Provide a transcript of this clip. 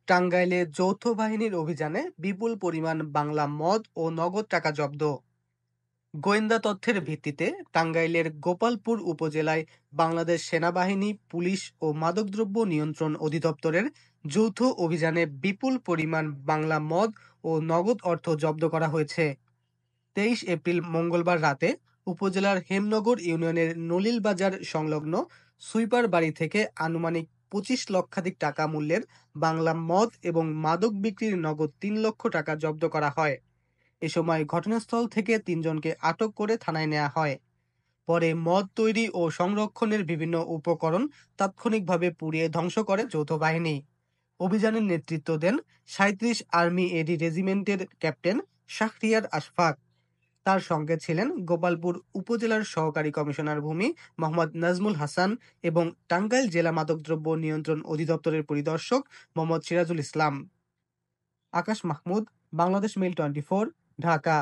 টাঙ্গাইলে যৌথ বাহিনীর অভিযানে বিপুল পরিমাণ বাংলা মদ ও নগদ টাকা জব্দ। গোয়েন্দা তথ্যের ভিত্তিতে টাঙ্গাইলের গোপালপুর উপজেলায় বাংলাদেশ সেনাবাহিনী, পুলিশ ও মাদকদ্রব্য নিয়ন্ত্রণ অধিদপ্তরের যৌথ অভিযানে বিপুল পরিমাণ বাংলা মদ ও নগদ অর্থ জব্দ করা হয়েছে। 23 এপ্রিল মঙ্গলবার রাতে উপজেলার হেমনগর ইউনিয়নের নলিল বাজার সংলগ্ন সুইপার বাড়ি থেকে আনুমানিক 25 লক্ষাধিক টাকা মূল্যের বাংলা মদ এবং মাদক বিক্রির নগদ 3 লক্ষ টাকা জব্দ করা হয়। এ সময় ঘটনাস্থল থেকে 3 জনকে আটক করে থানায় নেওয়া হয়। পরে মদ তৈরি ও সংরক্ষণের বিভিন্ন উপকরণ তাৎক্ষণিকভাবে পুড়িয়ে ধ্বংস করে যৌথ বাহিনী। অভিযানের নেতৃত্ব দেন 37 আর্মি এডি রেজিমেন্টের ক্যাপ্টেন শাহরিয়ার আশফাক। তার সঙ্গে ছিলেন গোপালপুর উপজেলার সহকারী কমিশনার ভূমি মোহাম্মদ নাজমুল হাসান এবং টাঙ্গাইল জেলা মাদকদ্রব্য নিয়ন্ত্রণ অধিদপ্তরের পরিদর্শক মোহাম্মদ সিরাজুল ইসলাম। আকাশ মাহমুদ, বাংলাদেশ মেইল 24, ঢাকা।